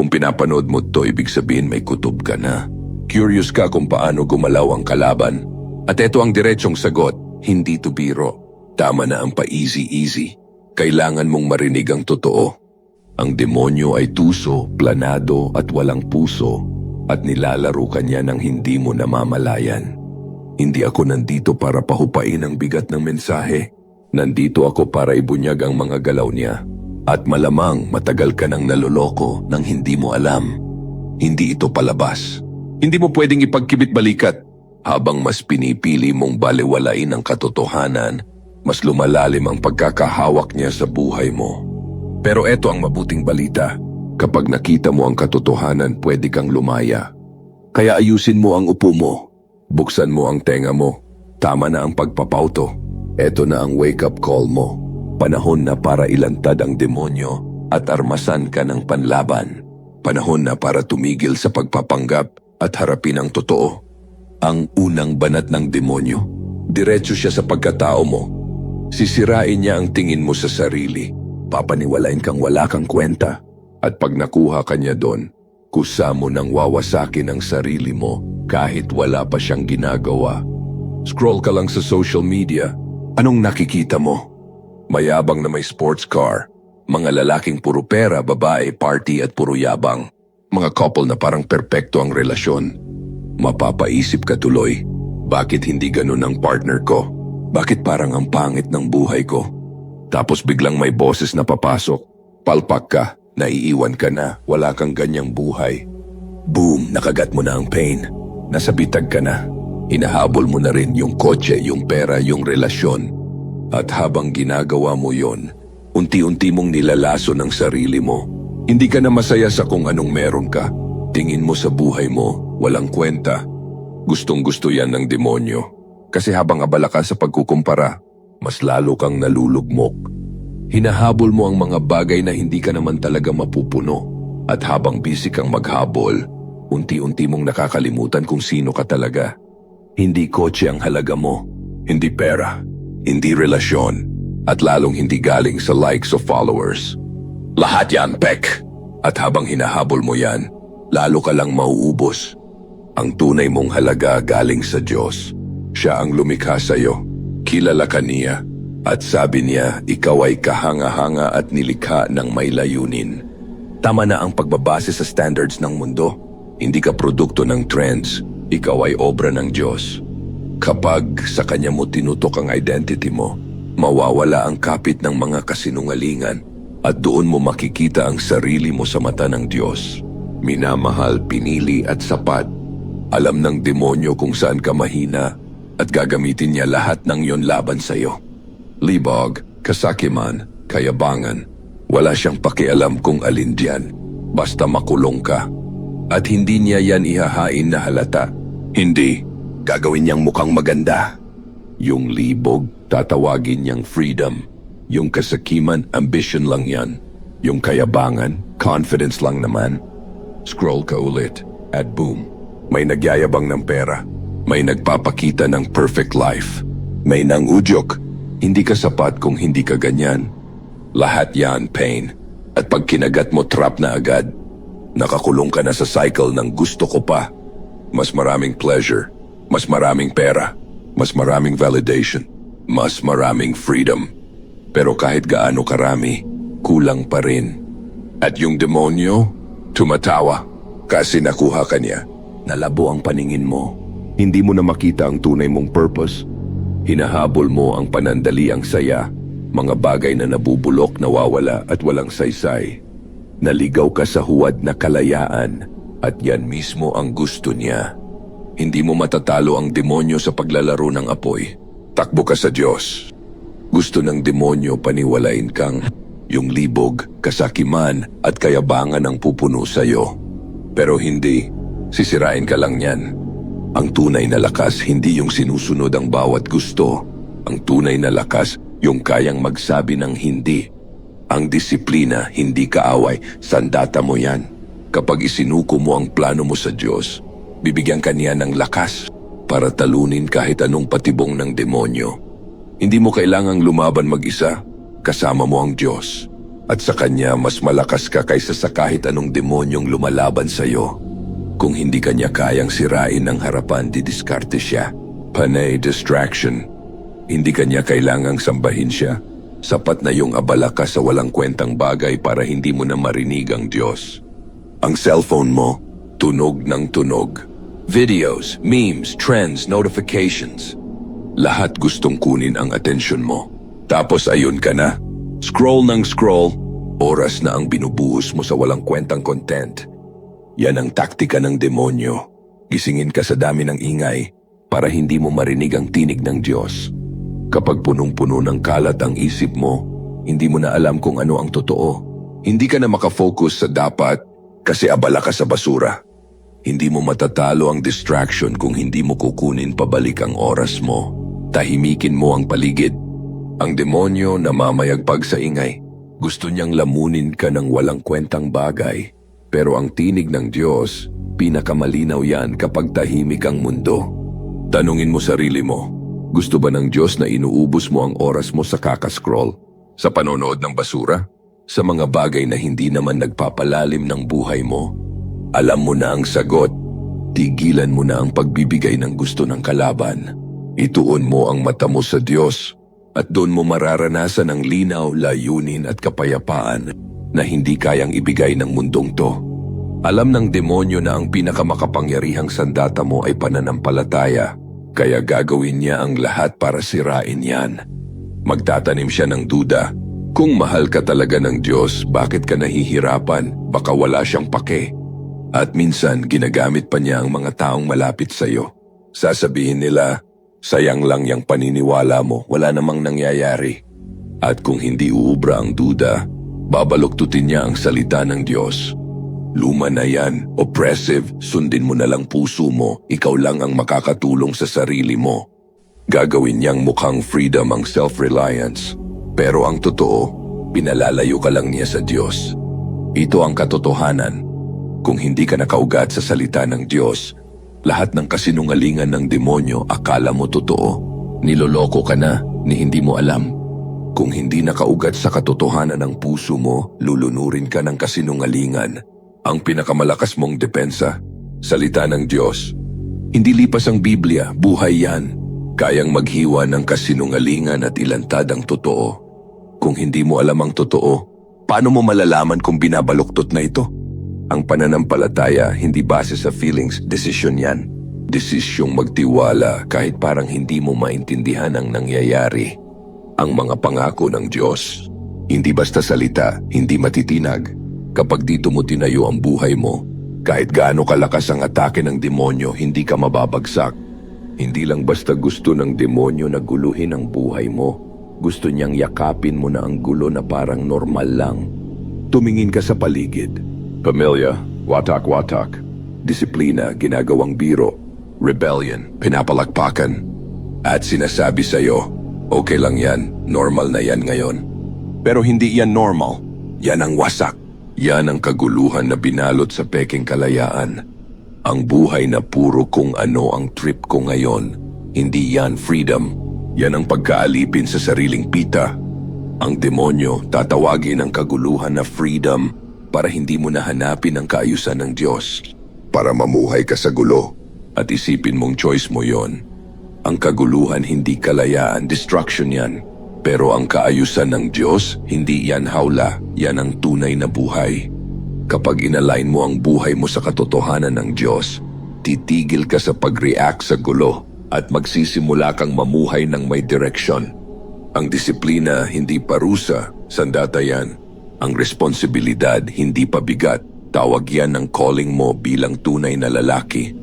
Kung pinapanood mo to, ibig sabihin may kutob ka na. Curious ka kung paano gumalaw ang kalaban. At eto ang diretsong sagot, hindi to biro. Tama na ang pa-easy-easy. Kailangan mong marinig ang totoo. Ang demonyo ay tuso, planado at walang puso at nilalaro ka niya ng hindi mo namamalayan. Hindi ako nandito para pahupain ang bigat ng mensahe. Nandito ako para ibunyag ang mga galaw niya. At malamang matagal ka nang naloloko nang hindi mo alam. Hindi ito palabas. Hindi mo pwedeng ipagkibit balikat. Habang mas pinipili mong baliwalain ang katotohanan, mas lumalalim ang pagkakahawak niya sa buhay mo. Pero eto ang mabuting balita. Kapag nakita mo ang katotohanan, pwede kang lumaya. Kaya ayusin mo ang upo mo. Buksan mo ang tenga mo. Tama na ang pagpapauto. Eto na ang wake-up call mo. Panahon na para ilantad ang demonyo at armasan ka ng panlaban. Panahon na para tumigil sa pagpapanggap at harapin ang totoo. Ang unang banat ng demonyo. Diretso siya sa pagkatao mo. Sisirain niya ang tingin mo sa sarili. Papaniwalain kang wala kang kwenta. At pag nakuha ka niya doon, kusa mo nang wawasakin ang sarili mo kahit wala pa siyang ginagawa. Scroll ka lang sa social media. Anong nakikita mo? Mayabang na may sports car. Mga lalaking puro pera, babae, party at puro yabang. Mga couple na parang perpekto ang relasyon. Mapapaisip ka tuloy, bakit hindi ganun ang partner ko? Bakit parang ang pangit ng buhay ko? Tapos biglang may boses na papasok. Palpak ka, naiiwan ka na, wala kang ganyang buhay. Boom, nakagat mo na ang pain. Nasa bitag ka na. Hinahabol mo na rin yung kotse, yung pera, yung relasyon. At habang ginagawa mo yon, unti-unti mong nilalason ang sarili mo. Hindi ka na masaya sa kung anong meron ka. Tingin mo sa buhay mo, walang kwenta. Gustong-gusto yan ng demonyo. Kasi habang abala ka sa pagkukumpara, mas lalo kang nalulugmok. Hinahabol mo ang mga bagay na hindi ka naman talaga mapupuno. At habang busy kang maghabol, unti-unti mong nakakalimutan kung sino ka talaga. Hindi kotse ang halaga mo, hindi pera, hindi relasyon, at lalong hindi galing sa likes o followers. Lahat yan, pek. At habang hinahabol mo yan, lalo ka lang mauubos. Ang tunay mong halaga galing sa Diyos. Siya ang lumikha sa'yo. Kilala ka niya. At sabi niya, ikaw ay kahanga-hanga at nilikha ng may layunin. Tama na ang pagbabase sa standards ng mundo. Hindi ka produkto ng trends. Ikaw ay obra ng Diyos. Kapag sa Kanya mo tinutok ang identity mo, mawawala ang kapit ng mga kasinungalingan at doon mo makikita ang sarili mo sa mata ng Diyos. Minamahal, pinili at sapat. Alam ng demonyo kung saan ka mahina at gagamitin niya lahat ng yon laban sa'yo. Libog, kasakiman, kayabangan. Wala siyang pakialam kung alin diyan. Basta makulong ka. At hindi niya yan ihahain na halata. Hindi. Gagawin niyang mukhang maganda. Yung libog, tatawagin niyang freedom. Yung kasakiman, ambition lang yan. Yung kayabangan, confidence lang naman. Scroll ka ulit, at boom. May nagyayabang ng pera. May nagpapakita ng perfect life. May nangudyok. Hindi ka sapat kung hindi ka ganyan. Lahat yan, pain. At pag kinagat mo, trap na agad. Nakakulong ka na sa cycle ng gusto ko pa. Mas maraming pleasure. Mas maraming pera. Mas maraming validation. Mas maraming freedom. Pero kahit gaano karami, kulang pa rin. At yung demonyo, tumatawa. Kasi nakuha ka niya. Nalabo ang paningin mo. Hindi mo na makita ang tunay mong purpose. Hinahabol mo ang panandaliang saya. Mga bagay na nabubulok, nawawala at walang saysay. Naligaw ka sa huwad na kalayaan. At yan mismo ang gusto niya. Hindi mo matatalo ang demonyo sa paglalaro ng apoy. Takbo ka sa Diyos. Gusto ng demonyo paniwalain kang yung libog, kasakiman at kayabangan ang pupuno sa'yo. Pero hindi, sisirain ka lang niyan. Ang tunay na lakas hindi yung sinusunod ang bawat gusto. Ang tunay na lakas yung kayang magsabi ng hindi. Ang disiplina, hindi kaaway, sandata mo yan. Kapag isinuko mo ang plano mo sa Diyos, bibigyan ka niya ng lakas para talunin kahit anong patibong ng demonyo. Hindi mo kailangang lumaban mag-isa, kasama mo ang Diyos. At sa kanya, mas malakas ka kaysa sa kahit anong demonyong lumalaban sa'yo. Kung hindi kanya kayang sirain ng harapan, didiskarte siya. Panay distraction. Hindi kanya kailangang sambahin siya. Sapat na yung abala ka sa walang kwentang bagay para hindi mo na marinig ang Diyos. Ang cellphone mo, tunog ng tunog. Videos, memes, trends, notifications. Lahat gustong kunin ang atensyon mo. Tapos ayun ka na. Scroll ng scroll. Oras na ang binubuhos mo sa walang kwentang content. Yan ang taktika ng demonyo. Gisingin ka sa dami ng ingay para hindi mo marinig ang tinig ng Diyos. Kapag punong-puno ng kalat ang isip mo, hindi mo na alam kung ano ang totoo. Hindi ka na makafocus sa dapat kasi abala ka sa basura. Hindi mo matatalo ang distraction kung hindi mo kukunin pabalik ang oras mo. Tahimikin mo ang paligid. Ang demonyo na mamayagpag sa ingay. Gusto niyang lamunin ka ng walang kwentang bagay. Pero ang tinig ng Diyos, pinakamalinaw yan kapag tahimik ang mundo. Tanungin mo sarili mo, gusto ba ng Diyos na inuubos mo ang oras mo sa kakascroll? Sa panonood ng basura? Sa mga bagay na hindi naman nagpapalalim ng buhay mo? Alam mo na ang sagot. Tigilan mo na ang pagbibigay ng gusto ng kalaban. Ituon mo ang mata mo sa Diyos at doon mo mararanasan ang linaw, layunin at kapayapaan na hindi kayang ibigay ng mundong to. Alam ng demonyo na ang pinakamakapangyarihang sandata mo ay pananampalataya, kaya gagawin niya ang lahat para sirain yan. Magtatanim siya ng duda. Kung mahal ka talaga ng Diyos, bakit ka nahihirapan? Baka wala siyang pake. At minsan, ginagamit pa niya ang mga taong malapit sa iyo. Sasabihin nila, sayang lang yung paniniwala mo, wala namang nangyayari. At kung hindi uubra ang duda, babaluktutin niya ang salita ng Diyos. Luma na yan, oppressive, sundin mo na lang puso mo, ikaw lang ang makakatulong sa sarili mo. Gagawin niyang mukhang freedom ang self-reliance. Pero ang totoo, pinalalayo ka lang niya sa Diyos. Ito ang katotohanan. Kung hindi ka nakaugat sa salita ng Diyos, lahat ng kasinungalingan ng demonyo akala mo totoo. Niloloko ka na ni hindi mo alam. Kung hindi nakaugat sa katotohanan ng puso mo, lulunurin ka ng kasinungalingan. Ang pinakamalakas mong depensa, salita ng Diyos. Hindi lipas ang Biblia, buhay yan. Kayang maghiwa ng kasinungalingan at ilantad ang totoo. Kung hindi mo alam ang totoo, paano mo malalaman kung binabaluktot na ito? Ang pananampalataya hindi base sa feelings, desisyon yan. Desisyong magtiwala kahit parang hindi mo maintindihan ang nangyayari. Ang mga pangako ng Diyos, hindi basta salita, hindi matitinag. Kapag dito mo tinayo ang buhay mo, kahit gaano kalakas ang atake ng demonyo, hindi ka mababagsak. Hindi lang basta gusto ng demonyo na guluhin ang buhay mo. Gusto niyang yakapin mo na ang gulo na parang normal lang. Tumingin ka sa paligid. Pamilya, watak-watak. Disiplina, ginagawang biro. Rebellion, pinapalakpakan. At sinasabi sa'yo, okay lang yan, normal na yan ngayon. Pero hindi yan normal. Yan ang wasak. Yan ang kaguluhan na binalot sa peking kalayaan. Ang buhay na puro kung ano ang trip ko ngayon. Hindi yan freedom. Yan ang pagkaalipin sa sariling pita. Ang demonyo tatawagin ang kaguluhan na freedom para hindi mo nahanapin ang kaayusan ng Diyos. Para mamuhay ka sa gulo at isipin mong choice mo yon. Ang kaguluhan hindi kalayaan, destruction yan. Pero ang kaayusan ng Diyos, hindi yan hawla, yan ang tunay na buhay. Kapag inalign mo ang buhay mo sa katotohanan ng Diyos, titigil ka sa pag-react sa gulo at magsisimula kang mamuhay ng may direksyon. Ang disiplina, hindi parusa, sandata yan. Ang responsibilidad, hindi pabigat, tawag yan ng calling mo bilang tunay na lalaki.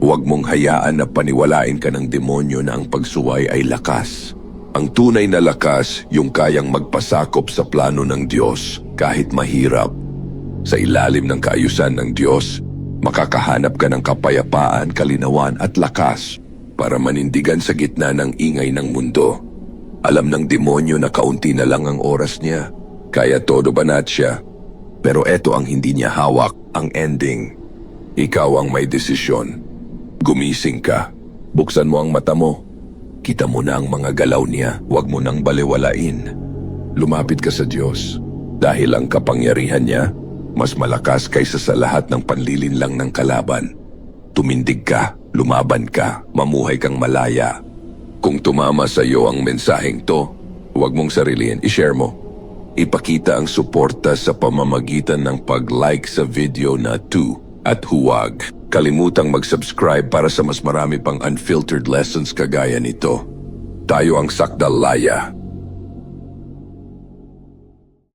Huwag mong hayaan na paniwalain ka ng demonyo na ang pagsuway ay lakas. Ang tunay na lakas, yung kayang magpasakop sa plano ng Diyos kahit mahirap. Sa ilalim ng kaayusan ng Diyos, makakahanap ka ng kapayapaan, kalinawan at lakas para manindigan sa gitna ng ingay ng mundo. Alam ng demonyo na kaunti na lang ang oras niya, kaya todo banat siya. Pero eto ang hindi niya hawak, ang ending. Ikaw ang may desisyon. Gumising ka, buksan mo ang mata mo. Kita mo na ang mga galaw niya, huwag mo nang balewalain. Lumapit ka sa Diyos. Dahil ang kapangyarihan niya, mas malakas kaysa sa lahat ng panlilinlang ng kalaban. Tumindig ka, lumaban ka, mamuhay kang malaya. Kung tumama sa iyo ang mensaheng to, huwag mong sarilin, i-share mo. Ipakita ang suporta sa pamamagitan ng pag-like sa video na to at huwag kalimutang mag-subscribe para sa mas marami pang unfiltered lessons kagaya nito. Tayo ang Sakdal Laya.